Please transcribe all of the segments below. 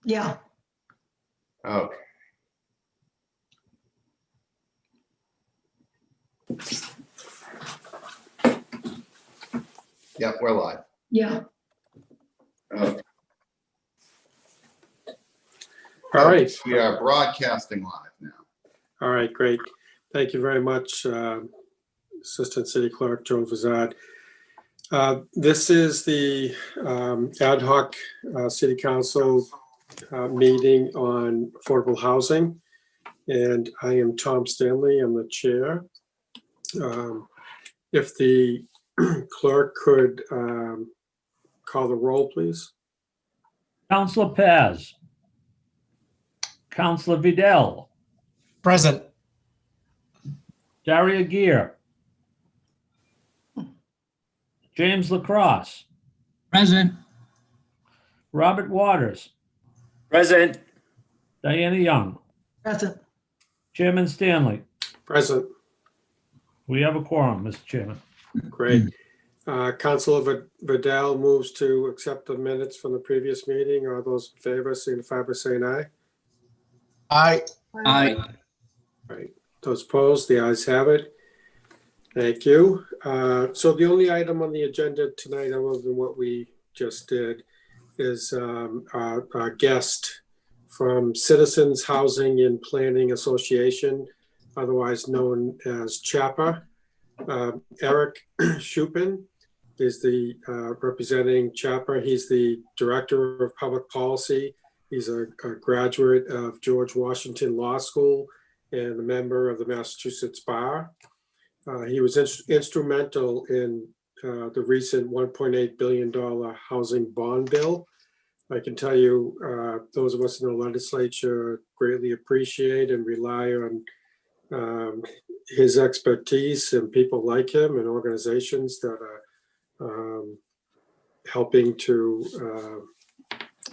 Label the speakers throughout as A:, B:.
A: Yeah.
B: Okay. Yeah, we're live.
A: Yeah.
B: Okay.
C: All right.
B: We are broadcasting live now.
C: All right, great. Thank you very much, Assistant City Clerk Joan Fazad. This is the ad hoc City Council meeting on affordable housing, and I am Tom Stanley. I'm the chair. If the clerk could call the roll, please.
D: Councilor Paz. Councilor Vidal.
E: Present.
D: Daria Gear. James Lacrosse.
E: Present.
D: Robert Waters.
E: Present.
D: Diana Young.
A: Present.
D: Chairman Stanley.
C: Present.
D: We have a quorum, Mr. Chairman.
C: Great. Councilor Vidal moves to accept the minutes from the previous meeting. Are those in favor signify by saying aye?
E: Aye. Aye.
C: Right. Those opposed, the ayes have it. Thank you. So the only item on the agenda tonight, other than what we just did, is our guest from Citizens Housing and Planning Association, otherwise known as CHAPPA. Eric Shupin is the representing CHAPPA. He's the Director of Public Policy. He's a graduate of George Washington Law School and a member of the Massachusetts Bar. He was instrumental in the recent $1.8 billion housing bond bill. I can tell you, those of us in the legislature greatly appreciate and rely on his expertise and people like him and organizations that are helping to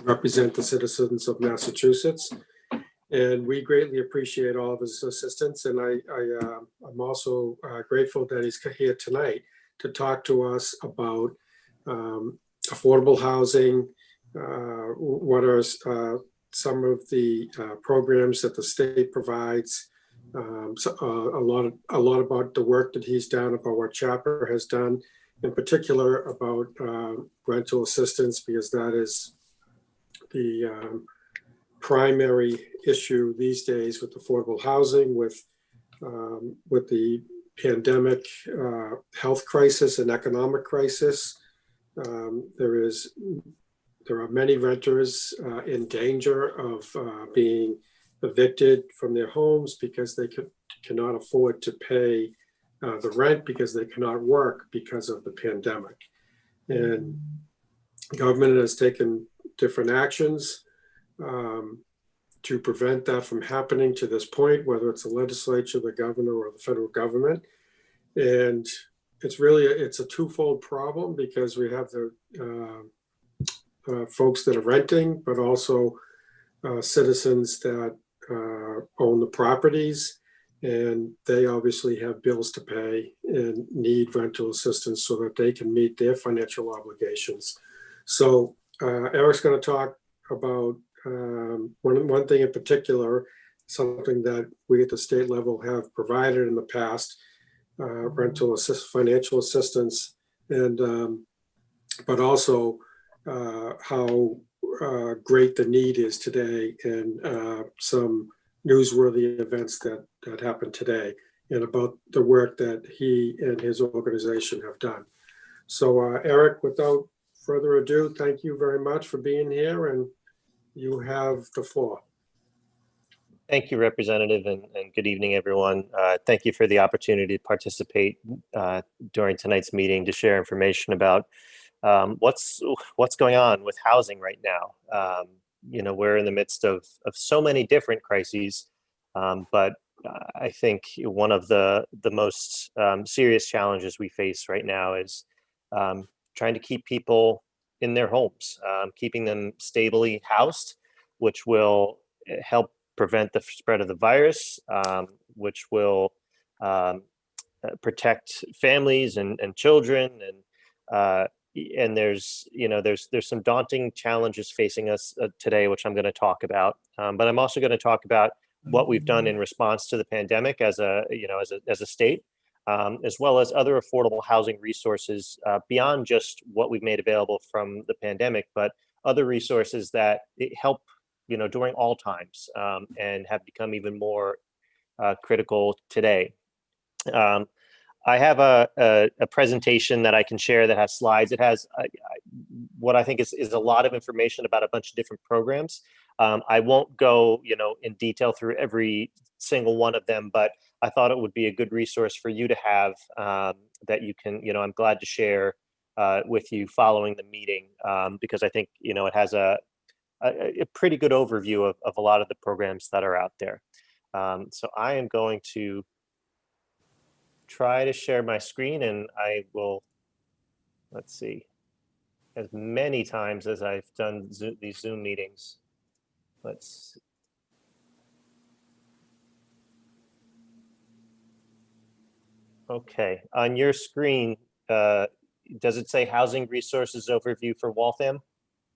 C: represent the citizens of Massachusetts. And we greatly appreciate all of his assistance. And I'm also grateful that he's here tonight to talk to us about affordable housing. What are some of the programs that the state provides? So, a lot about the work that he's done, about what CHAPPA has done, in particular about rental assistance, because that is the primary issue these days with affordable housing, with the pandemic, health crisis and economic crisis. There are many renters in danger of being evicted from their homes because they cannot afford to pay the rent, because they cannot work because of the pandemic. And government has taken different actions to prevent that from happening to this point, whether it's the legislature, the governor, or the federal government. And it's a twofold problem, because we have the folks that are renting, but also citizens that own the properties, and they obviously have bills to pay and need rental assistance so that they can meet their financial obligations. So Eric's going to talk about one thing in particular, something that we at the state level have provided in the past, financial assistance, and but also how great the need is today, and some newsworthy events that happened today, and about the work that he and his organization have done. So Eric, without further ado, thank you very much for being here, and you have the floor.
F: Thank you, Representative, and good evening, everyone. Thank you for the opportunity to participate during tonight's meeting to share information about what's going on with housing right now. We're in the midst of so many different crises, but I think one of the most serious challenges we face right now is trying to keep people in their homes, keeping them stably housed, which will help prevent the spread of the virus, which will protect families and children, and and there's some daunting challenges facing us today, which I'm going to talk about. But I'm also going to talk about what we've done in response to the pandemic as a state, as well as other affordable housing resources beyond just what we've made available from the pandemic, but other resources that help during all times, and have become even more critical today. I have a presentation that I can share that has slides. It has what I think is a lot of information about a bunch of different programs. I won't go in detail through every single one of them, but I thought it would be a good resource for you to have, that you can, I'm glad to share with you following the meeting, because I think it has a pretty good overview of a lot of the programs that are out there. So I am going to try to share my screen, and I will, let's see, as many times as I've done these Zoom meetings. Let's, okay, on your screen, does it say Housing Resources Overview for Waltham?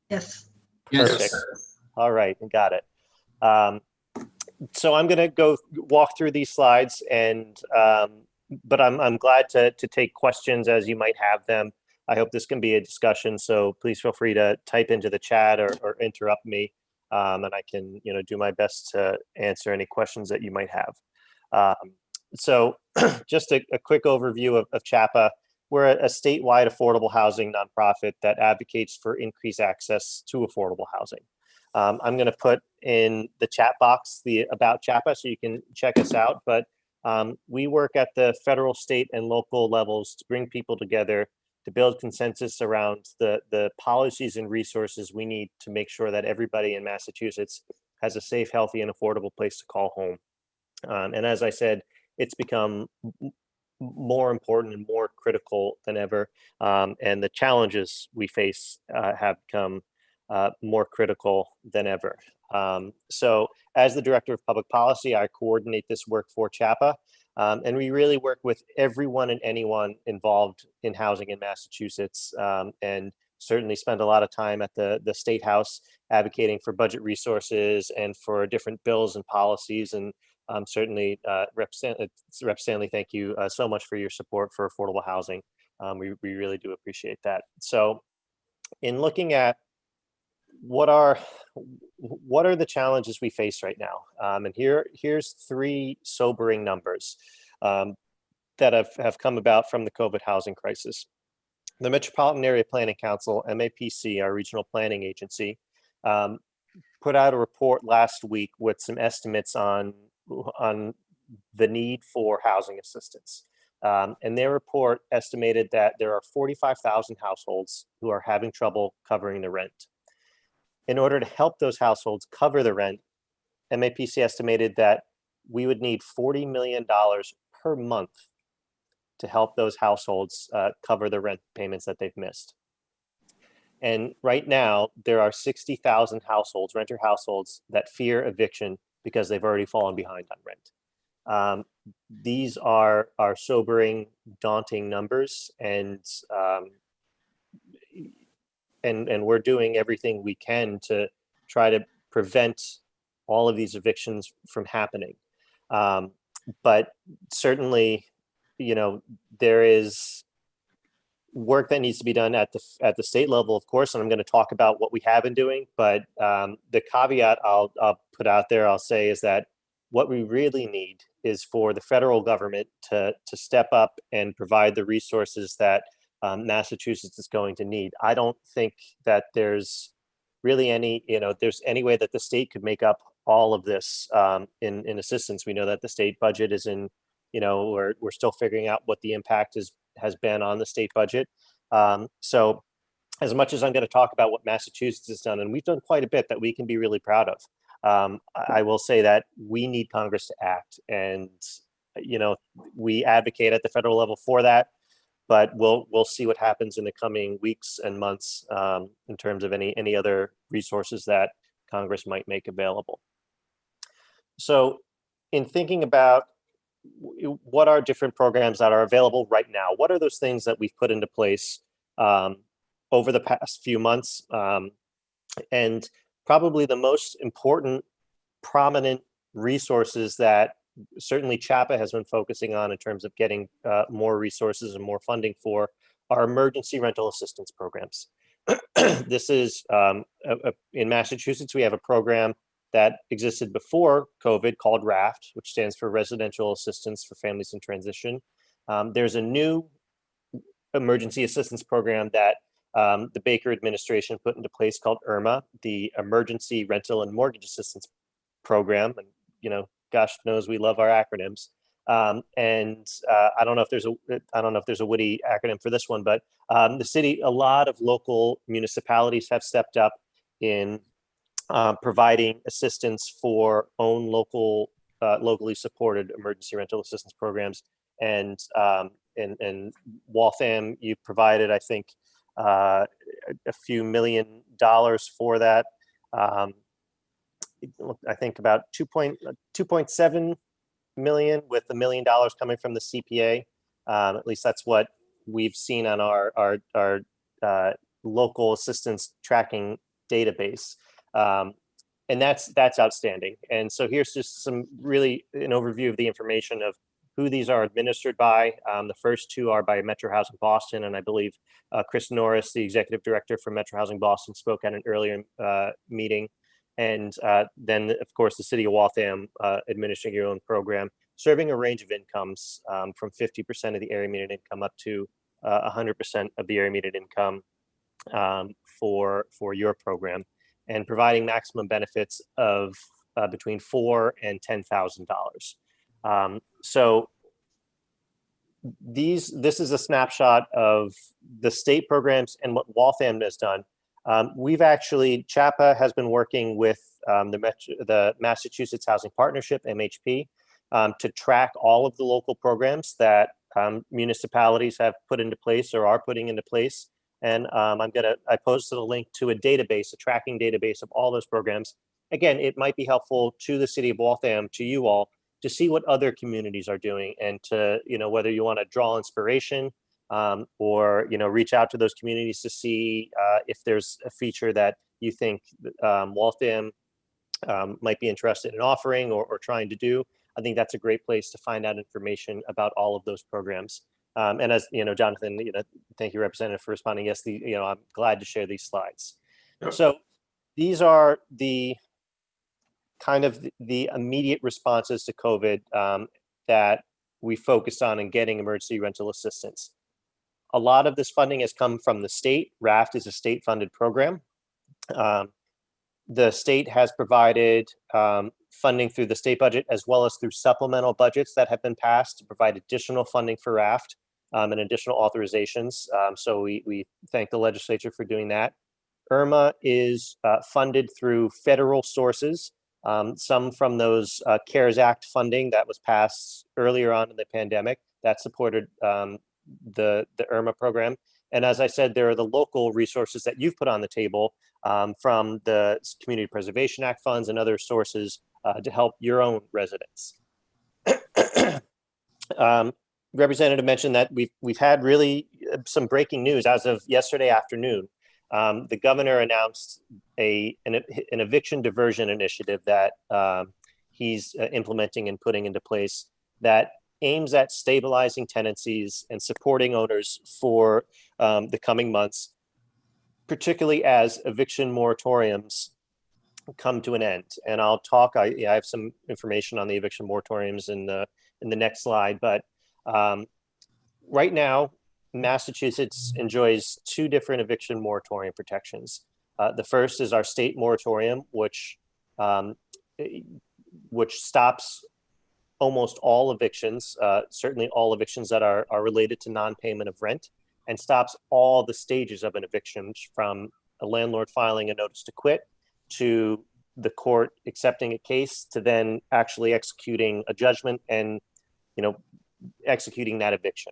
A: Yes.
F: Perfect. All right, got it. So I'm going to walk through these slides, and but I'm glad to take questions as you might have them. I hope this can be a discussion, so please feel free to type into the chat or interrupt me, and I can do my best to answer any questions that you might have. So just a quick overview of CHAPPA. We're a statewide affordable housing nonprofit that advocates for increased access to affordable housing. I'm going to put in the chat box the About CHAPPA so you can check us out, but we work at the federal, state, and local levels to bring people together to build consensus around the policies and resources we need to make sure that everybody in Massachusetts has a safe, healthy, and affordable place to call home. And as I said, it's become more important and more critical than ever. And the challenges we face have become more critical than ever. So as the Director of Public Policy, I coordinate this work for CHAPPA. And we really work with everyone and anyone involved in housing in Massachusetts, and certainly spend a lot of time at the State House advocating for budget resources and for different bills and policies. And certainly, Rep. Stanley, thank you so much for your support for affordable housing. We really do appreciate that. So in looking at what are the challenges we face right now? And here's three sobering numbers that have come about from the COVID housing crisis. The Metropolitan Area Planning Council, MAPC, our regional planning agency, put out a report last week with some estimates on the need for housing assistance. And their report estimated that there are 45,000 households who are having trouble covering the rent. In order to help those households cover the rent, MAPC estimated that we would need $40 million per month to help those households cover the rent payments that they've missed. And right now, there are 60,000 households, renter households, that fear eviction because they've already fallen behind on rent. These are sobering, daunting numbers, and we're doing everything we can to try to prevent all of these evictions from happening. But certainly, there is work that needs to be done at the state level, of course, and I'm going to talk about what we have been doing. But the caveat I'll put out there, I'll say, is that what we really need is for the federal government to step up and provide the resources that Massachusetts is going to need. I don't think that there's really any way that the state could make up all of this in assistance. We know that the state budget is in, we're still figuring out what the impact has been on the state budget. So as much as I'm going to talk about what Massachusetts has done, and we've done quite a bit that we can be really proud of, I will say that we need Congress to act, and we advocate at the federal level for that. But we'll see what happens in the coming weeks and months in terms of any other resources that Congress might make available. So in thinking about what are different programs that are available right now, what are those things that we've put into place over the past few months. And probably the most important, prominent resources that certainly CHAPPA has been focusing on in terms of getting more resources and more funding for our emergency rental assistance programs. This is in Massachusetts, we have a program that existed before COVID called RAFT, which stands for Residential Assistance for Families in Transition. There's a new emergency assistance program that the Baker administration put into place called IRMA, the Emergency Rental and Mortgage Assistance Program. And, you know, gosh knows we love our acronyms. I don't know if there's a witty acronym for this one, but a lot of local municipalities have stepped up in providing assistance for locally supported emergency rental assistance programs. And Waltham, you provided, I think, a few $1 million for that. I think about 2.7 million, with $1 million coming from the CPA. At least that's what we've seen on our local assistance tracking database. And that's outstanding. And so here's just an overview of the information of who these are administered by. The first two are by Metro Housing Boston, and I believe Chris Norris, the executive director for Metro Housing Boston, spoke at an earlier meeting. And then, of course, the city of Waltham administering your own program, serving a range of incomes from 50% of the area median income up to 100% of the area median income for your program, and providing maximum benefits of between $4,000 and $10,000. So this is a snapshot of the state programs and what Waltham has done. CHAPPA has been working with the Massachusetts Housing Partnership, MHP, to track all of the local programs that municipalities have put into place or are putting into place. And I posted a link to a database, a tracking database of all those programs. Again, it might be helpful to the city of Waltham, to you all, to see what other communities are doing, and to, whether you want to draw inspiration or, reach out to those communities to see if there's a feature that you think Waltham might be interested in offering or trying to do. I think that's a great place to find out information about all of those programs. And as Jonathan, thank you, Representative, for responding. Yes, I'm glad to share these slides.
C: Yep.
F: So these are the kind of the immediate responses to COVID that we focused on in getting emergency rental assistance. A lot of this funding has come from the state. RAFT is a state-funded program. The state has provided funding through the state budget, as well as through supplemental budgets that have been passed to provide additional funding for RAFT and additional authorizations. So we thank the legislature for doing that. IRMA is funded through federal sources, some from those CARES Act funding that was passed earlier on in the pandemic that supported the IRMA program. And as I said, there are the local resources that you've put on the table from the Community Preservation Act funds and other sources to help your own residents. Representative mentioned that we've had really some breaking news as of yesterday afternoon. The governor announced an eviction diversion initiative that he's implementing and putting into place that aims at stabilizing tenancies and supporting owners for the coming months, particularly as eviction moratoriums come to an end. And I'll talk. I have some information on the eviction moratoriums in the next slide. But right now, Massachusetts enjoys two different eviction moratorium protections. The first is our state moratorium, which stops almost all evictions, certainly all evictions that are related to non-payment of rent, and stops all the stages of an eviction, from a landlord filing a notice to quit, to the court accepting a case, to then actually executing a judgment and executing that eviction.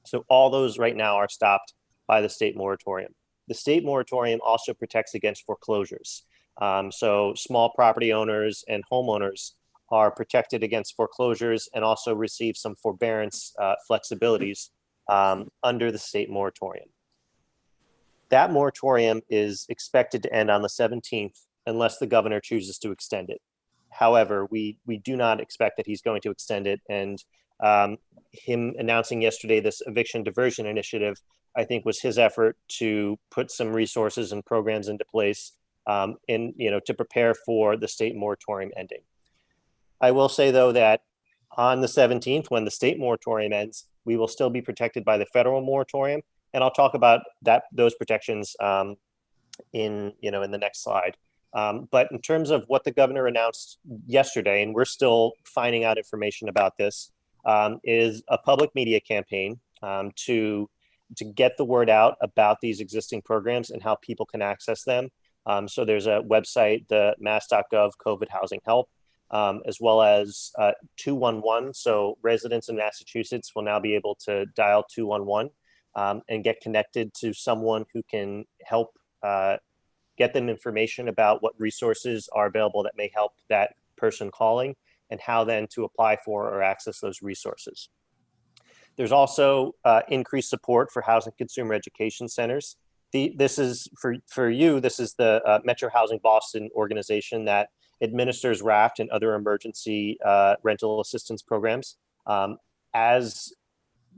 F: So all those right now are stopped by the state moratorium. The state moratorium also protects against foreclosures. So small property owners and homeowners are protected against foreclosures and also receive some forbearance flexibilities under the state moratorium. That moratorium is expected to end on the 17th unless the governor chooses to extend it. However, we do not expect that he's going to extend it. And him announcing yesterday this eviction diversion initiative, I think, was his effort to put some resources and programs into place to prepare for the state moratorium ending. I will say, though, that on the 17th, when the state moratorium ends, we will still be protected by the federal moratorium. And I'll talk about those protections in the next slide. But in terms of what the governor announced yesterday, and we're still finding out information about this, is a public media campaign to get the word out about these existing programs and how people can access them. So there's a website, the mass.gov COVID Housing Help, as well as 211. So residents in Massachusetts will now be able to dial 211 and get connected to someone who can help get them information about what resources are available that may help that person calling, and how then to apply for or access those resources. There's also increased support for housing consumer education centers. This is for you. This is the Metro Housing Boston organization that administers RAFT and other emergency rental assistance programs. As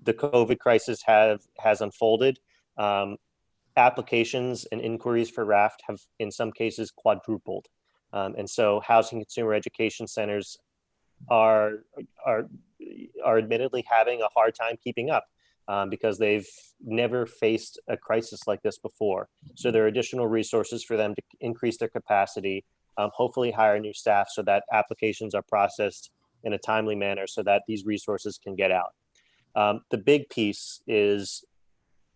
F: the COVID crisis has unfolded, applications and inquiries for RAFT have, in some cases, quadrupled. And so housing consumer education centers are admittedly having a hard time keeping up because they've never faced a crisis like this before. So there are additional resources for them to increase their capacity, hopefully hire new staff so that applications are processed in a timely manner so that these resources can get out. The big piece is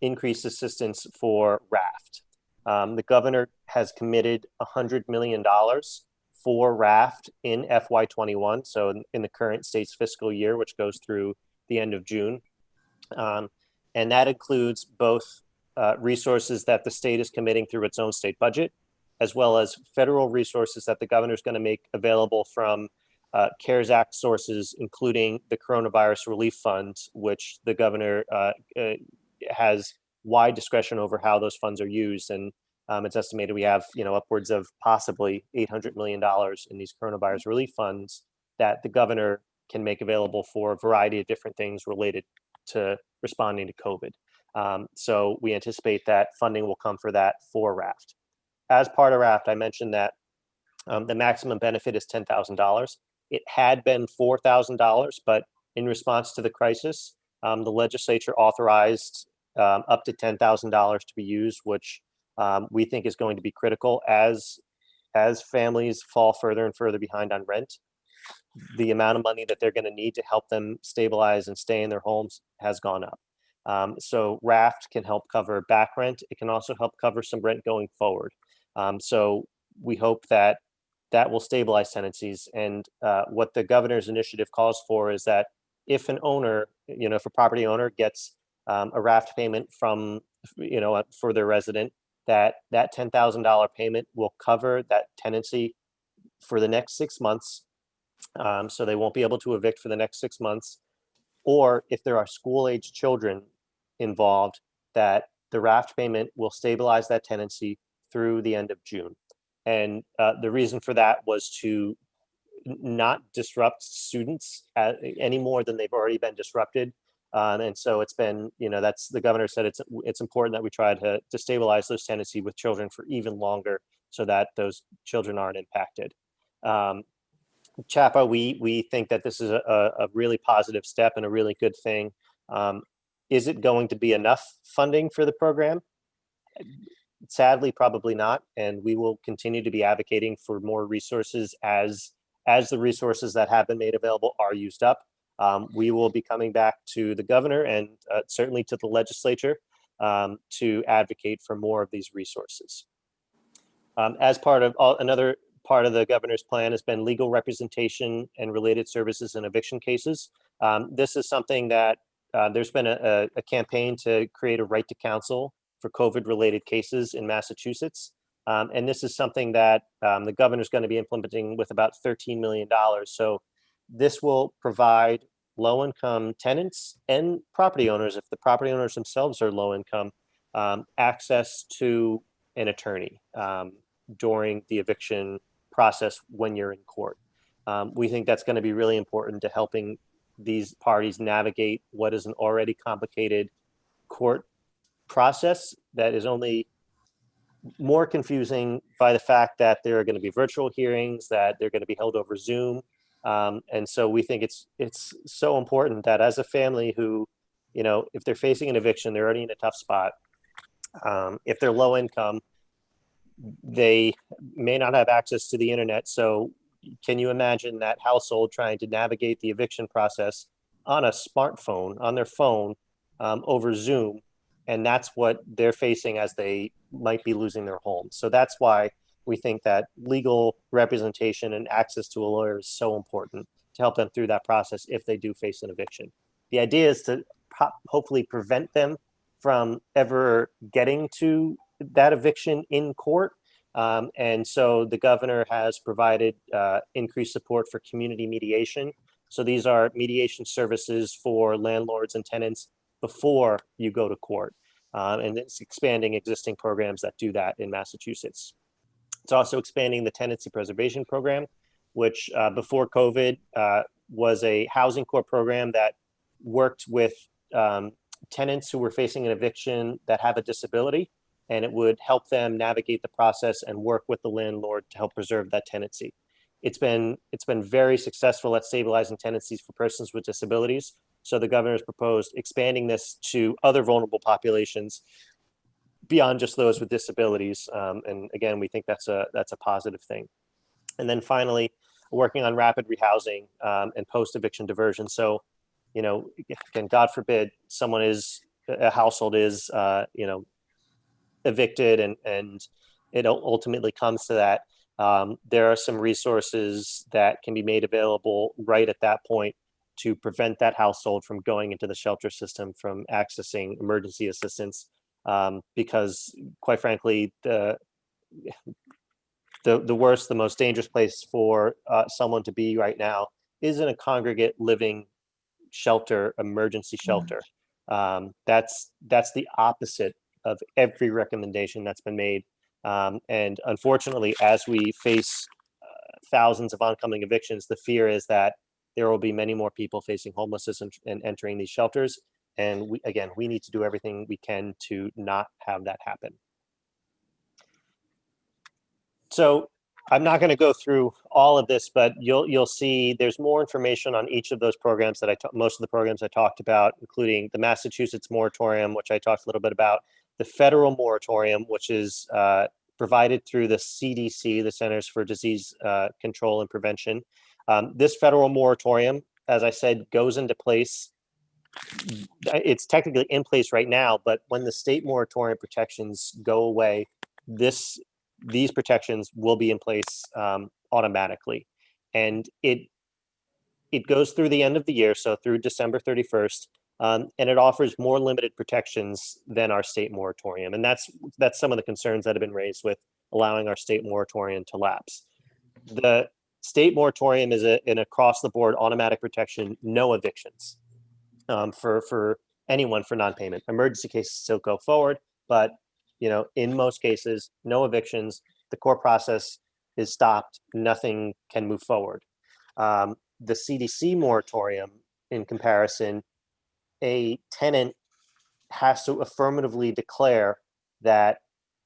F: increased assistance for RAFT. The governor has committed $100 million for RAFT in FY21, so in the current state's fiscal year, which goes through the end of June. And that includes both resources that the state is committing through its own state budget, as well as federal resources that the governor is going to make available from CARES Act sources, including the Coronavirus Relief Fund, which the governor has wide discretion over how those funds are used. And it's estimated we have, upwards of possibly $800 million in these coronavirus relief funds that the governor can make available for a variety of different things related to responding to COVID. So we anticipate that funding will come for that for RAFT. As part of RAFT, I mentioned that the maximum benefit is $10,000. It had been $4,000, but in response to the crisis, the legislature authorized up to $10,000 to be used, which we think is going to be critical as families fall further and further behind on rent. The amount of money that they're going to need to help them stabilize and stay in their homes has gone up. So RAFT can help cover back rent. It can also help cover some rent going forward. So we hope that will stabilize tenancies. And what the governor's initiative calls for is that if an owner, if a property owner gets a RAFT payment from, for their resident, that $10,000 payment will cover that tenancy for the next 6 months. So they won't be able to evict for the next 6 months. Or if there are school-age children involved, that the RAFT payment will stabilize that tenancy through the end of June. And the reason for that was to not disrupt students any more than they've already been disrupted. And so it's been, that's the governor said it's important that we try to stabilize those tenancy with children for even longer so that those children aren't impacted. CHAPPA, we think that this is a really positive step and a really good thing. Is it going to be enough funding for the program? Sadly, probably not. And we will continue to be advocating for more resources as the resources that have been made available are used up. We will be coming back to the governor and certainly to the legislature to advocate for more of these resources. As part of another part of the governor's plan has been legal representation and related services in eviction cases. This is something that there's been a campaign to create a right to counsel for COVID-related cases in Massachusetts. And this is something that the governor's going to be implementing with about $13 million. So this will provide low-income tenants and property owners, if the property owners themselves are low income, access to an attorney during the eviction process when you're in court. We think that's going to be really important to helping these parties navigate what is an already complicated court process that is only more confusing by the fact that there are going to be virtual hearings, that they're going to be held over Zoom. And so we think it's so important that as a family who, if they're facing an eviction, they're already in a tough spot. If they're low income, they may not have access to the internet. So can you imagine that household trying to navigate the eviction process on a smartphone, on their phone, over Zoom? And that's what they're facing as they might be losing their home. So that's why we think that legal representation and access to a lawyer is so important to help them through that process if they do face an eviction. The idea is to hopefully prevent them from ever getting to that eviction in court. And so the governor has provided increased support for community mediation. So these are mediation services for landlords and tenants before you go to court. And it's expanding existing programs that do that in Massachusetts. It's also expanding the tenancy preservation program, which before COVID was a housing court program that worked with tenants who were facing an eviction that have a disability, and it would help them navigate the process and work with the landlord to help preserve that tenancy. It's been very successful at stabilizing tenancies for persons with disabilities. So the governor has proposed expanding this to other vulnerable populations beyond just those with disabilities. And again, we think that's a positive thing. And then finally, working on rapid rehousing and post-eviction diversion. So, again, God forbid a household is, evicted and it ultimately comes to that. There are some resources that can be made available right at that point to prevent that household from going into the shelter system, from accessing emergency assistance, because quite frankly, the worst, the most dangerous place for someone to be right now is in a congregate living shelter, emergency shelter. That's the opposite of every recommendation that's been made. And unfortunately, as we face thousands of oncoming evictions, the fear is that there will be many more people facing homelessness and entering these shelters. And we need to do everything we can to not have that happen. So I'm not going to go through all of this, but you'll see there's more information on each of those programs that most of the programs I talked about, including the Massachusetts Moratorium, which I talked a little bit about, the federal moratorium, which is provided through the CDC, the Centers for Disease Control and Prevention. This federal moratorium, as I said, goes into place. It's technically in place right now, but when the state moratorium protections go away, these protections will be in place automatically. And it goes through the end of the year, so through December 31st, and it offers more limited protections than our state moratorium. And that's some of the concerns that have been raised with allowing our state moratorium to lapse. The state moratorium is an across-the-board automatic protection, no evictions for anyone for non-payment. Emergency cases still go forward, but in most cases, no evictions. The court process is stopped. Nothing can move forward. The CDC moratorium, in comparison, a tenant has to affirmatively declare that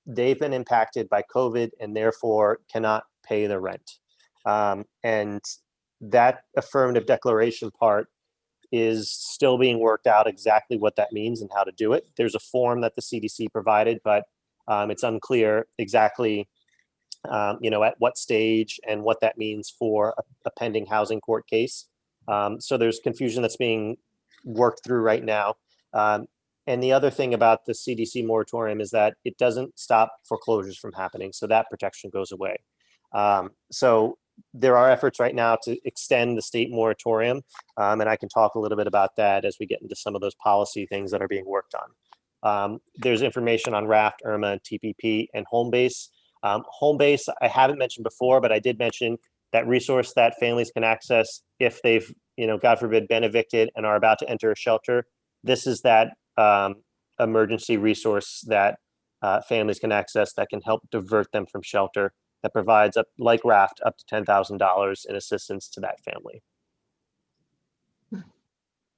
F: they've been impacted by COVID and therefore cannot pay the rent. And that affirmative declaration part is still being worked out exactly what that means and how to do it. There's a form that the CDC provided, but it's unclear exactly, at what stage and what that means for a pending housing court case. So there's confusion that's being worked through right now. And the other thing about the CDC moratorium is that it doesn't stop foreclosures from happening. So that protection goes away. So there are efforts right now to extend the state moratorium. And I can talk a little bit about that as we get into some of those policy things that are being worked on. There's information on RAFT, IRMA, and TPP, and Homebase. Homebase, I haven't mentioned before, but I did mention that resource that families can access if they've, God forbid, been evicted and are about to enter a shelter. This is that emergency resource that families can access that can help divert them from shelter, that provides, like RAFT, up to $10,000 in assistance to that family.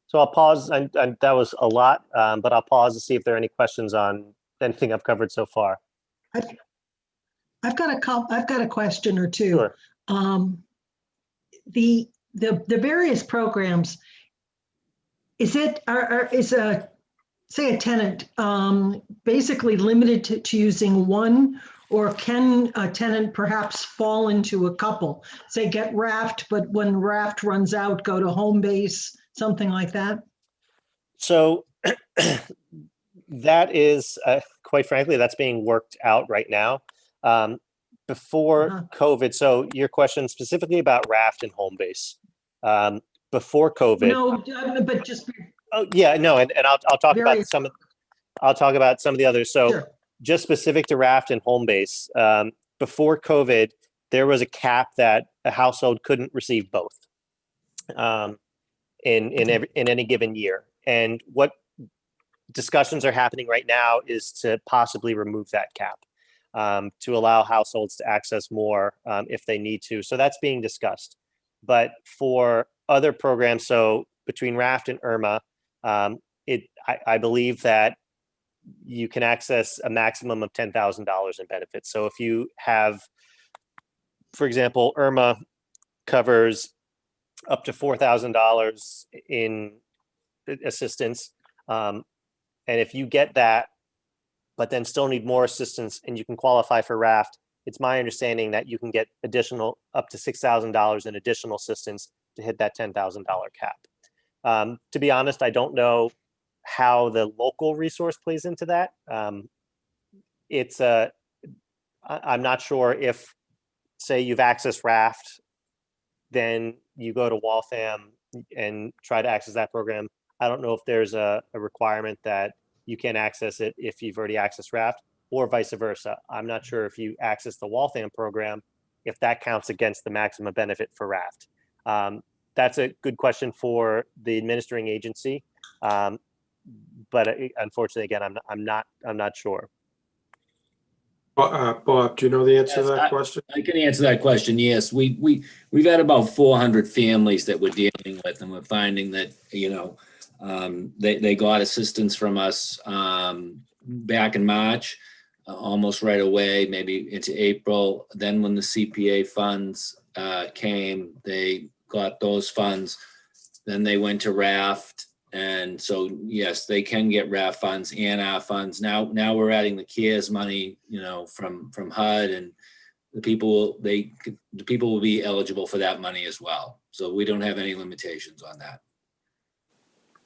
F: So I'll pause. That was a lot, but I'll pause to see if there are any questions on anything I've covered so far.
A: I've got a question or two.
F: Sure.
A: The various programs, is a say a tenant basically limited to using one, or can a tenant perhaps fall into a couple? Say get RAFT, but when RAFT runs out, go to home base, something like that?
F: So that is, quite frankly, that's being worked out right now. Before COVID, so your question specifically about RAFT and home base. Before COVID.
A: No, but just
F: Oh yeah, no, and I'll talk about
A: various.
F: I'll talk about some of the others. So
A: Sure.
F: just specific to RAFT and home base, before COVID, there was a cap that a household couldn't receive both in any given year. And what discussions are happening right now is to possibly remove that cap to allow households to access more if they need to. So that's being discussed. But for other programs, so between RAFT and IRMA, I believe that you can access a maximum of $10,000 in benefits. So if you have, for example, IRMA covers up to $4,000 in assistance. And if you get that, but then still need more assistance and you can qualify for RAFT, it's my understanding that you can get additional up to $6,000 in additional assistance to hit that $10,000 cap. To be honest, I don't know how the local resource plays into that. I'm not sure if, say you've accessed RAFT, then you go to Waltham and try to access that program. I don't know if there's a requirement that you can access it if you've already accessed RAFT, or vice versa. I'm not sure if you access the Waltham program, if that counts against the maximum benefit for RAFT. That's a good question for the administering agency. But unfortunately, again, I'm not sure.
C: Bob, do you know the answer to
G: Yes,
C: that question?
G: I can answer that question. Yes, we've had about 400 families that we're dealing with, and we're finding that, they got assistance from us back in March, almost right away, maybe into April. Then when the CPA funds came, they got those funds. Then they went to RAFT. And so, yes, they can get RAFT funds and our funds. Now we're adding the CARES money, from HUD, and the people will be eligible for that money as well. So we don't have any limitations on that.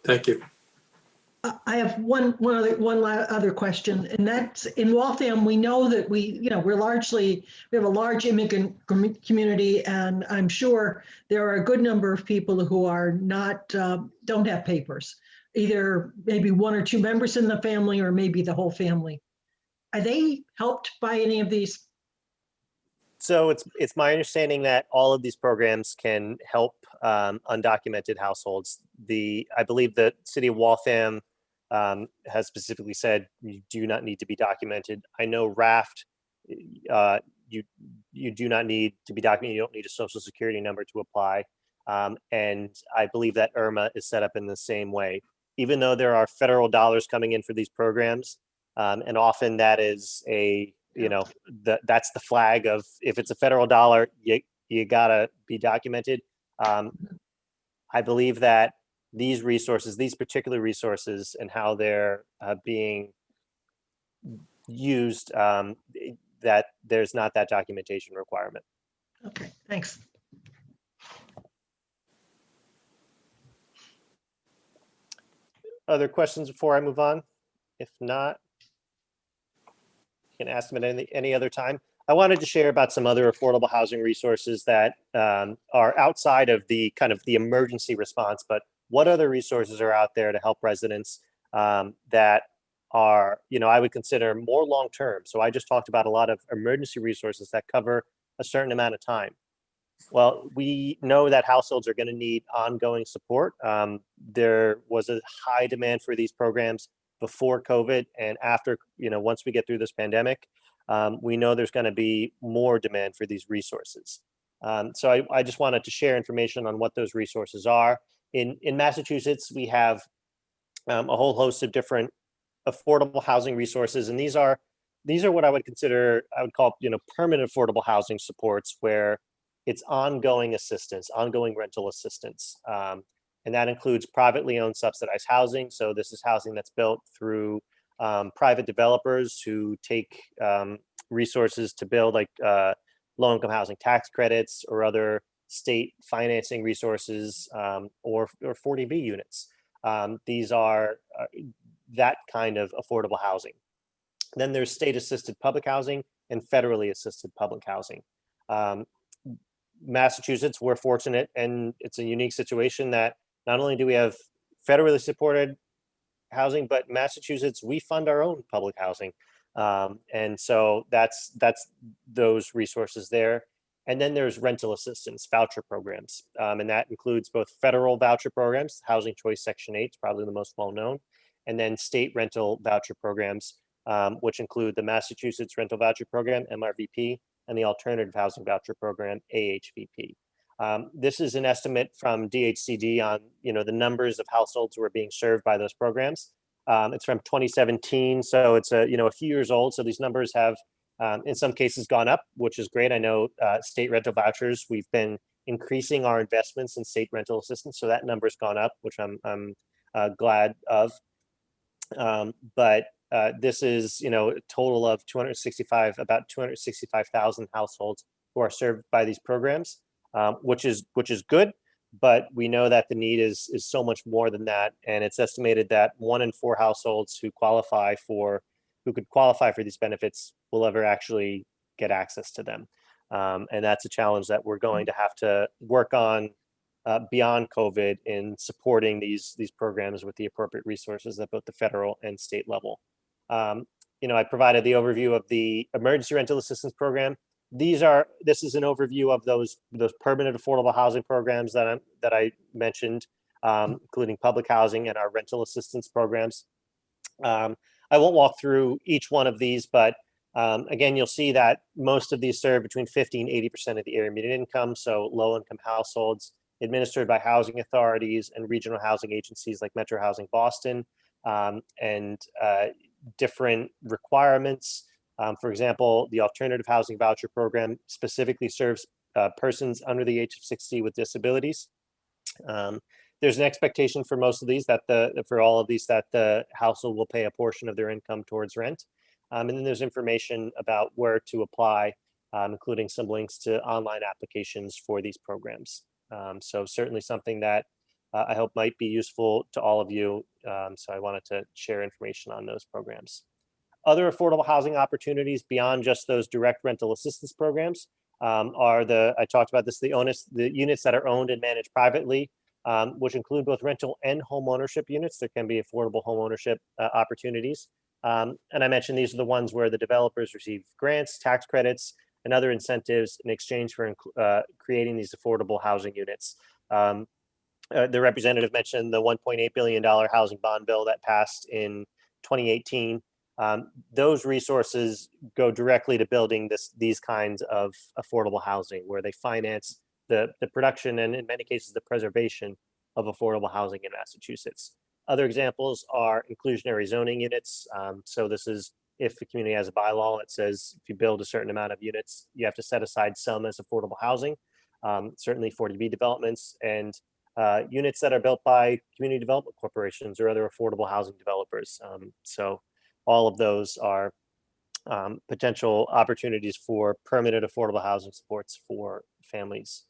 C: Thank you.
A: I have one other question, and that's in Waltham. We know that we have a large immigrant community, and I'm sure there are a good number of people who are don't have papers, either maybe one or two members in the family, or maybe the whole family. Are they helped by any of these?
F: So it's my understanding that all of these programs can help undocumented households. I believe the city of Waltham has specifically said you do not need to be documented. I know RAFT, you do not need to be documented. You don't need a social security number to apply. And I believe that IRMA is set up in the same way. Even though there are federal dollars coming in for these programs, and often that is that's the flag of, if it's a federal dollar, you gotta be documented. I believe that these particular resources, and how they're being used, that there's not that documentation requirement.
A: Okay, thanks.
F: Other questions before I move on? If not, you can ask them at any other time. I wanted to share about some other affordable housing resources that are outside of the kind of the emergency response, but what other resources are out there to help residents that are, I would consider more long-term. So I just talked about a lot of emergency resources that cover a certain amount of time. Well, we know that households are going to need ongoing support. There was a high demand for these programs before COVID and after, once we get through this pandemic, we know there's going to be more demand for these resources. So I just wanted to share information on what those resources are. In Massachusetts, we have a whole host of different affordable housing resources, and these are what I would call permanent affordable housing supports, where it's ongoing assistance, ongoing rental assistance, and that includes privately owned subsidized housing. So this is housing that's built through private developers who take resources to build, like low-income housing tax credits or other state financing resources, or 40B units. These are that kind of affordable housing. Then there's state-assisted public housing and federally assisted public housing. Massachusetts, we're fortunate, and it's a unique situation that not only do we have federally supported housing, but Massachusetts, we fund our own public housing. And so that's those resources there. And then there's rental assistance, voucher programs. And that includes both federal voucher programs, Housing Choice Section 8 is probably the most well-known, and then state rental voucher programs, which include the Massachusetts Rental Voucher Program, MRVP, and the Alternative Housing Voucher Program, AHVP. This is an estimate from DHCD on the numbers of households who are being served by those programs. It's from 2017, so it's a few years old. So these numbers have, in some cases, gone up, which is great. I know state rental vouchers, we've been increasing our investments in state rental assistance, so that number's gone up, which I'm glad of. But this is a total of about 265,000 households who are served by these programs, which is good. But we know that the need is so much more than that, and it's estimated that 1 in 4 households who could qualify for these benefits will ever actually get access to them, and that's a challenge that we're going to have to work on beyond COVID in supporting these programs with the appropriate resources at both the federal and state level. I provided the overview of the Emergency Rental Assistance Program. This is an overview of those permanent affordable housing programs that I mentioned, including public housing and our rental assistance programs. I won't walk through each one of these, but again, you'll see that most of these serve between 50 and 80% of the area median income, so low-income households, administered by housing authorities and regional housing agencies like Metro Housing Boston, and different requirements. For example, the Alternative Housing Voucher Program specifically serves persons under the age of 60 with disabilities. There's an expectation for most of these that the household will pay a portion of their income towards rent. And then there's information about where to apply, including some links to online applications for these programs. So certainly something that I hope might be useful to all of you. So I wanted to share information on those programs. Other affordable housing opportunities beyond just those direct rental assistance programs are I talked about this, the units that are owned and managed privately, which include both rental and home ownership units. There can be affordable home ownership opportunities. And I mentioned these are the ones where the developers receive grants, tax credits, and other incentives in exchange for creating these affordable housing units. The representative mentioned the $1.8 billion housing bond bill that passed in 2018. Those resources go directly to building these kinds of affordable housing, where they finance the production and in many cases the preservation of affordable housing in Massachusetts. Other examples are inclusionary zoning units. So this is if the community has a bylaw that says if you build a certain amount of units, you have to set aside some as affordable housing. Certainly 40B developments and units that are built by community development corporations or other affordable housing developers. So all of those are potential opportunities for permanent affordable housing supports for families.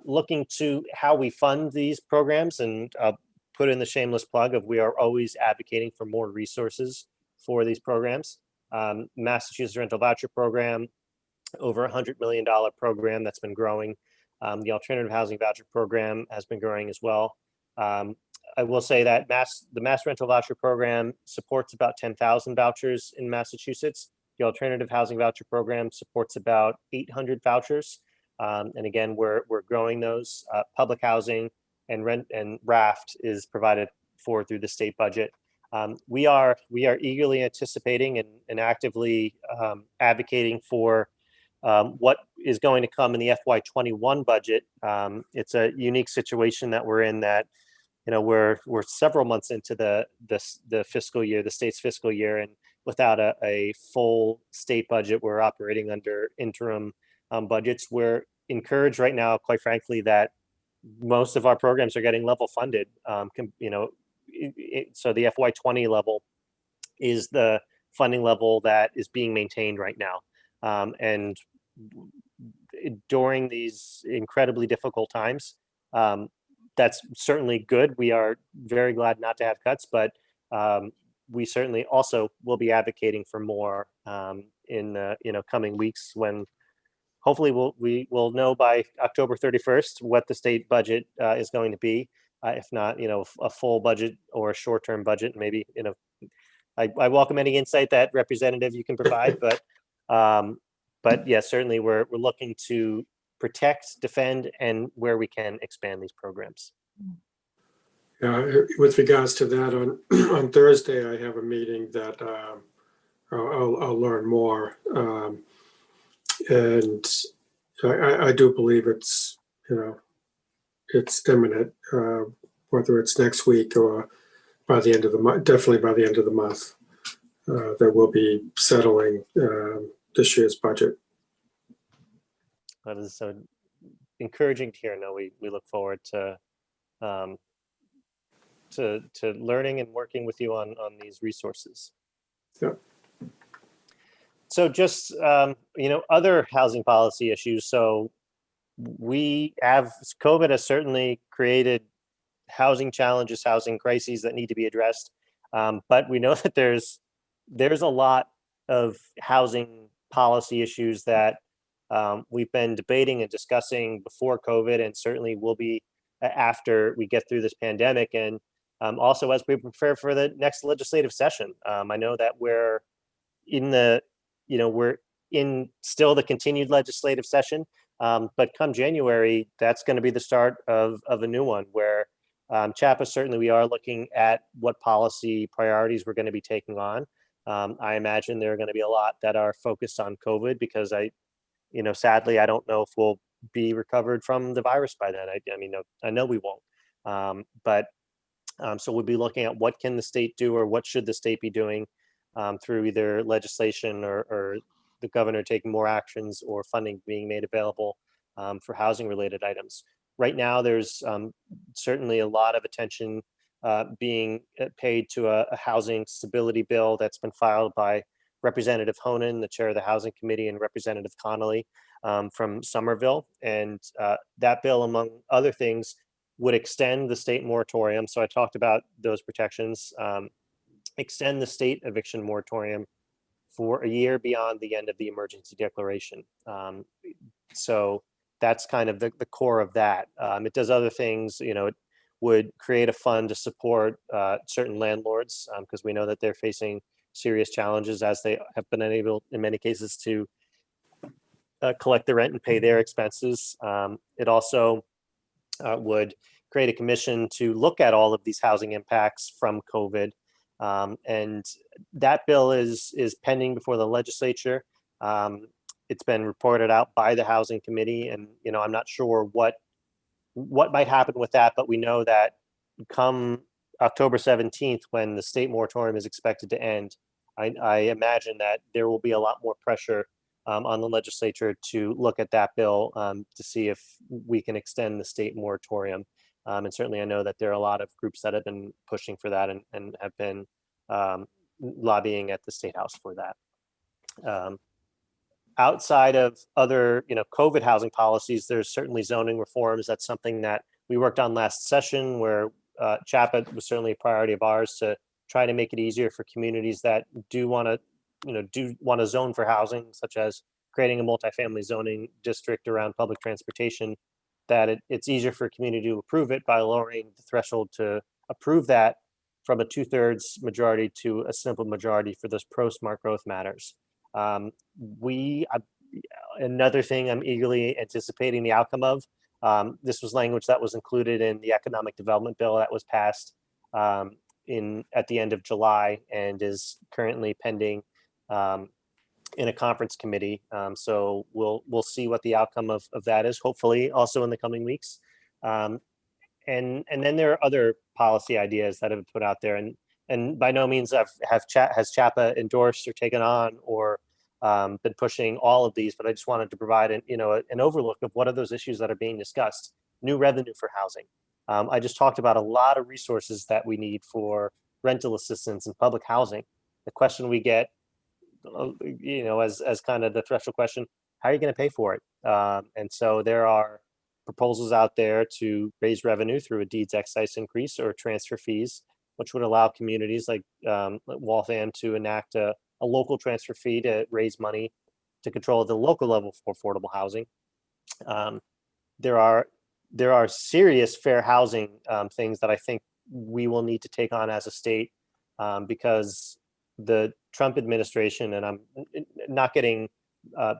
F: Looking to how we fund these programs, and put in the shameless plug of we are always advocating for more resources for these programs. Massachusetts Rental Voucher Program, over $100 million program that's been growing. The Alternative Housing Voucher Program has been growing as well. I will say that the Mass Rental Voucher Program supports about 10,000 vouchers in Massachusetts. The Alternative Housing Voucher Program supports about 800 vouchers. And again, we're growing those. Public housing and rent and raft is provided for through the state budget. We are eagerly anticipating and actively advocating for what is going to come in the FY21 budget. It's a unique situation that we're in, that we're several months into the fiscal year, the state's fiscal year, and without a full state budget, we're operating under interim budgets. We're encouraged right now, quite frankly, that most of our programs are getting level funded. So the FY20 level is the funding level that is being maintained right now. And during these incredibly difficult times, that's certainly good. We are very glad not to have cuts, but we certainly also will be advocating for more in the coming weeks, when hopefully we will know by October 31st what the state budget is going to be. If not, a full budget or a short-term budget. Maybe, I welcome any insight that representative you can provide, but yeah, certainly we're looking to protect, defend, and where we can expand these programs.
C: With regards to that, on Thursday, I have a meeting that I'll learn more. And I do believe it's imminent, whether it's next week or by the end of the month. Definitely by the end of the month, that we'll be settling this year's budget.
F: That is so encouraging to hear. No, we look forward to learning and working with you on these resources.
C: Yeah.
F: So just, other housing policy issues. So COVID has certainly created housing challenges, housing crises that need to be addressed. But we know that there's a lot of housing policy issues that we've been debating and discussing before COVID, and certainly will be after we get through this pandemic. And also as we prepare for the next legislative session. I know that we're in still the continued legislative session, but come January, that's going to be the start of a new one, where CHAPPA, certainly we are looking at what policy priorities we're going to be taking on. I imagine there are going to be a lot that are focused on COVID, because sadly, I don't know if we'll be recovered from the virus by then. I know we won't. So we'll be looking at what can the state do, or what should the state be doing through either legislation or the governor taking more actions, or funding being made available for housing related items. Right now, there's certainly a lot of attention being paid to a housing stability bill that's been filed by Representative Honan, the chair of the Housing Committee, and Representative Connolly from Somerville. And that bill, among other things, would extend the state moratorium. So I talked about those protections, extend the state eviction moratorium for a year beyond the end of the emergency declaration. So that's kind of the core of that. It does other things. It would create a fund to support certain landlords, because we know that they're facing serious challenges, as they have been unable in many cases to collect the rent and pay their expenses. It also would create a commission to look at all of these housing impacts from COVID. And that bill is pending before the legislature. It's been reported out by the Housing Committee, and I'm not sure what might happen with that, but we know that come October 17th, when the state moratorium is expected to end, I imagine that there will be a lot more pressure on the legislature to look at that bill to see if we can extend the state moratorium. And certainly I know that there are a lot of groups that have been pushing for that and have been lobbying at the State House for that. Outside of other, COVID housing policies, there's certainly zoning reforms. That's something that we worked on last session, where CHAPPA was certainly a priority of ours, to try to make it easier for communities that do want to zone for housing, such as creating a multifamily zoning district around public transportation, that it's easier for a community to approve it by lowering the threshold to approve that from a 2/3 majority to a simple majority for those pro-smart growth matters. Another thing I'm eagerly anticipating the outcome of, this was language that was included in the economic development bill that was passed at the end of July and is currently pending in a conference committee. So we'll see what the outcome of that is, hopefully also in the coming weeks. And then there are other policy ideas that have been put out there, and by no means has CHAPPA endorsed or taken on or been pushing all of these, but I just wanted to provide an overlook of what are those issues that are being discussed. New revenue for housing. I just talked about a lot of resources that we need for rental assistance and public housing. The question we get, as kind of the threshold question, how are you going to pay for it? And so there are proposals out there to raise revenue through a deeds excise increase or transfer fees, which would allow communities like Waltham to enact a local transfer fee to raise money to control the local level for affordable housing. There are serious fair housing things that I think we will need to take on as a state because the Trump administration, and I'm not getting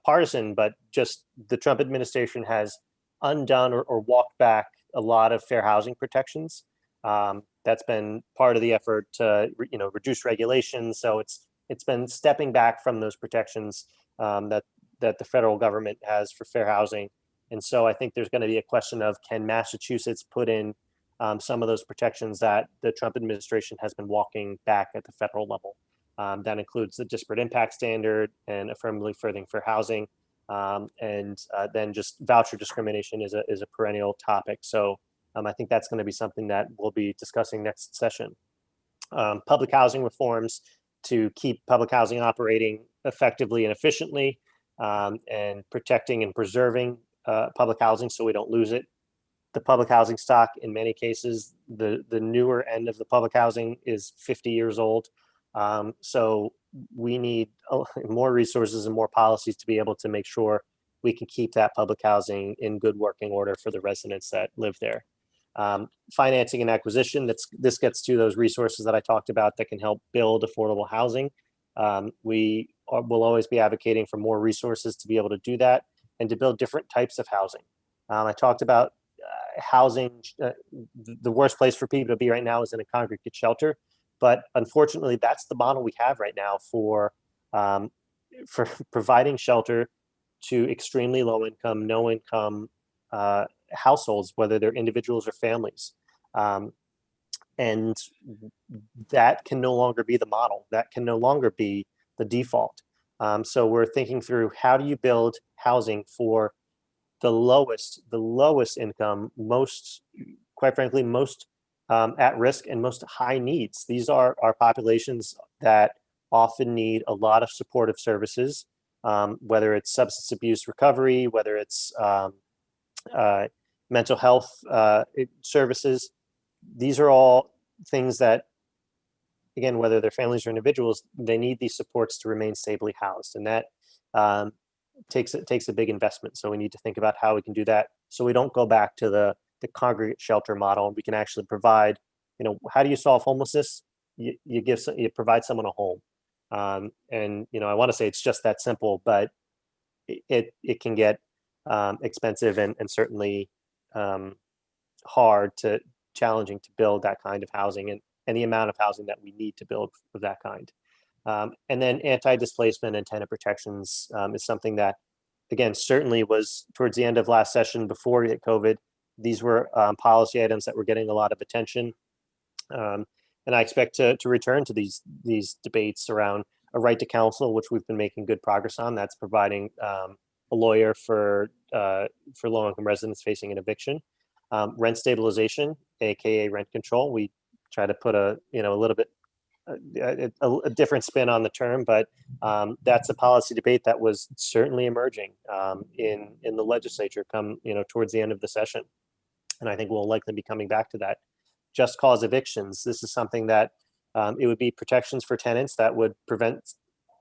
F: partisan, but just the Trump administration has undone or walked back a lot of fair housing protections. That's been part of the effort to reduce regulations. So it's been stepping back from those protections that the federal government has for fair housing. And so I think there's going to be a question of, can Massachusetts put in some of those protections that the Trump administration has been walking back at the federal level? That includes the disparate impact standard and affirmatively furthering fair housing. And then just voucher discrimination is a perennial topic. So I think that's going to be something that we'll be discussing next session. Public housing reforms to keep public housing operating effectively and efficiently, and protecting and preserving public housing so we don't lose it. The public housing stock, in many cases, the newer end of the public housing is 50 years old. So we need more resources and more policies to be able to make sure we can keep that public housing in good working order for the residents that live there. Financing and acquisition, this gets to those resources that I talked about that can help build affordable housing. Will always be advocating for more resources to be able to do that and to build different types of housing. I talked about housing. The worst place for people to be right now is in a congregate shelter. But unfortunately, that's the model we have right now for providing shelter to extremely low income, no income households, whether they're individuals or families. And that can no longer be the model. That can no longer be the default. So we're thinking through, how do you build housing for the lowest income, quite frankly, most at risk and most high needs. These are our populations that often need a lot of supportive services, whether it's substance abuse recovery, whether it's mental health services. These are all things that, again, whether they're families or individuals, they need these supports to remain stably housed. And that takes a big investment. So we need to think about how we can do that so we don't go back to the congregate shelter model, and we can actually provide, how do you solve homelessness? You provide someone a home. And I want to say it's just that simple, but it can get expensive and certainly challenging to build that kind of housing and the amount of housing that we need to build of that kind. And then anti-displacement and tenant protections is something that, again, certainly was towards the end of last session before we hit COVID. These were policy items that were getting a lot of attention. And I expect to return to these debates around a right to counsel, which we've been making good progress on. That's providing a lawyer for low-income residents facing an eviction. Rent stabilization, aka rent control. We try to put a little bit a different spin on the term, but that's a policy debate that was certainly emerging in the legislature towards the end of the session. And I think we'll likely be coming back to that. Just cause evictions. This is something that it would be protections for tenants that would prevent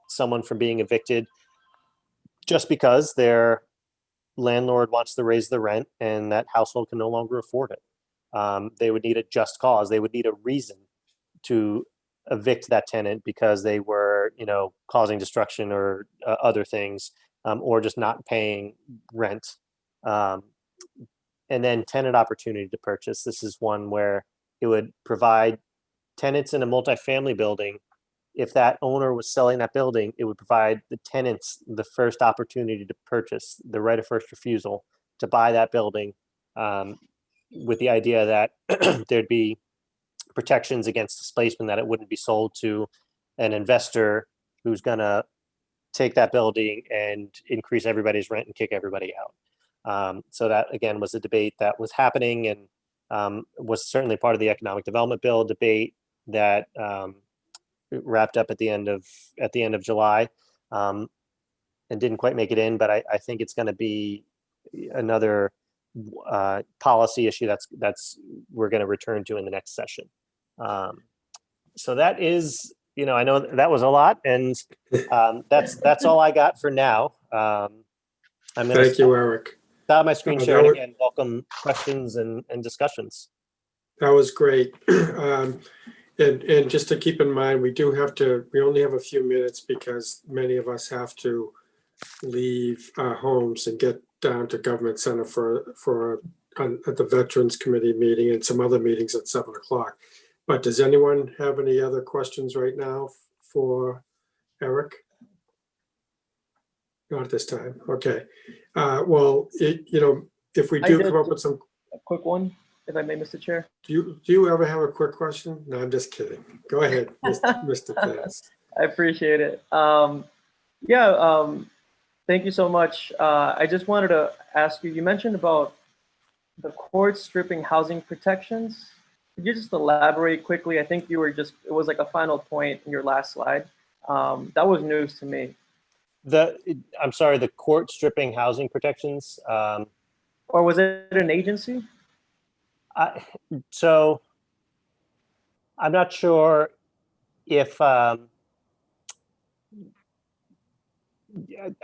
F: someone from being evicted just because their landlord wants to raise the rent and that household can no longer afford it. They would need a just cause. They would need a reason to evict that tenant because they were, causing destruction or other things, or just not paying rent. And then tenant opportunity to purchase. This is one where it would provide tenants in a multifamily building, if that owner was selling that building, it would provide the tenants the first opportunity to purchase, the right of first refusal to buy that building, with the idea that there'd be protections against displacement, that it wouldn't be sold to an investor who's going to take that building and increase everybody's rent and kick everybody out. So that, again, was a debate that was happening, and was certainly part of the economic development bill debate that wrapped up at the end of July, and didn't quite make it in. But I think it's going to be another policy issue that's we're going to return to in the next session. So that is, I know that was a lot, and that's all I got for now. I'm going to
C: Thank you, Eric.
F: stop my screen
C: That
F: sharing
C: was-
F: again. Welcome questions and discussions.
C: That was great. And just to keep in mind, we only have a few minutes because many of us have to leave our homes and get down to Government Center at the Veterans Committee meeting and some other meetings at 7:00. But does anyone have any other questions right now for Eric? Not at this time. Okay. Well, if we do come up with some,
H: A quick one, if I may, Mr. Chair.
C: do you ever have a quick question? No, I'm just kidding. Go ahead, Mr. Fast.
H: I appreciate it. Thank you so much. I just wanted to ask you, you mentioned about the court stripping housing protections. Could you just elaborate quickly? I think it was like a final point in your last slide. That was news to me.
F: I'm sorry, the court stripping housing protections.
H: Or was it an agency?
F: So I'm not sure if I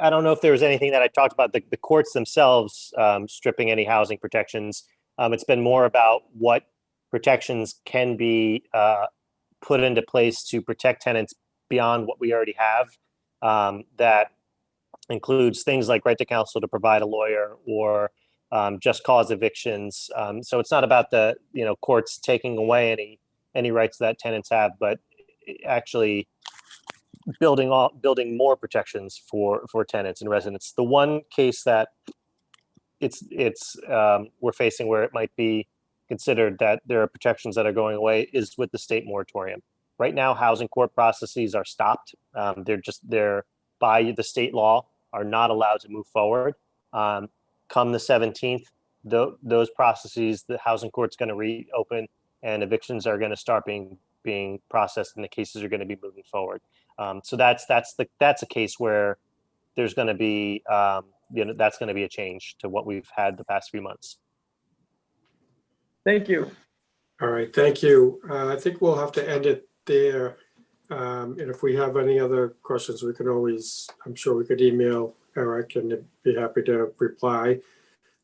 F: don't know if there was anything that I talked about the courts themselves stripping any housing protections. It's been more about what protections can be put into place to protect tenants beyond what we already have. That includes things like right to counsel to provide a lawyer, or just cause evictions. So it's not about the courts taking away any rights that tenants have, but actually building more protections for tenants and residents. The one case that we're facing where it might be considered that there are protections that are going away is with the state moratorium. Right now, housing court processes are stopped. They're by the state law are not allowed to move forward. Come the 17th, those processes, the housing court's going to reopen, and evictions are going to start being processed, and the cases are going to be moving forward. So that's a case where there's going to be that's going to be a change to what we've had the past few months.
H: Thank you.
C: All right, thank you. I think we'll have to end it there. And if we have any other questions, we can always, I'm sure we could email Eric and be happy to reply.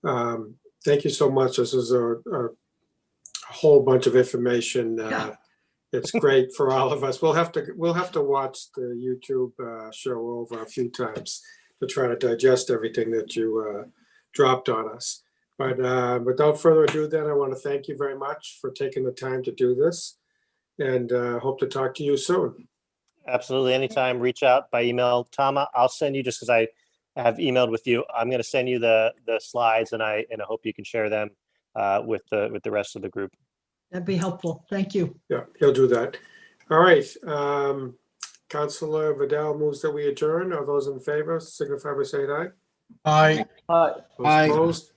C: Thank you so much. This is a whole bunch of information. It's great for all of us. We'll have to watch the YouTube show over a few times to try to digest everything that you dropped on us. But without further ado, then I want to thank you very much for taking the time to do this, and hope to talk to you soon.
F: Absolutely, anytime. Reach out by email, Tama. I'll send you, just because I have emailed with you, I'm going to send you the slides, and I hope you can share them with the rest of the group.
A: That'd be helpful. Thank you.
C: Yeah, he'll do that. All right. Councilor Vidal moves that we adjourn. Are those in favor signify by saying aye?
E: Aye.
C: Those opposed?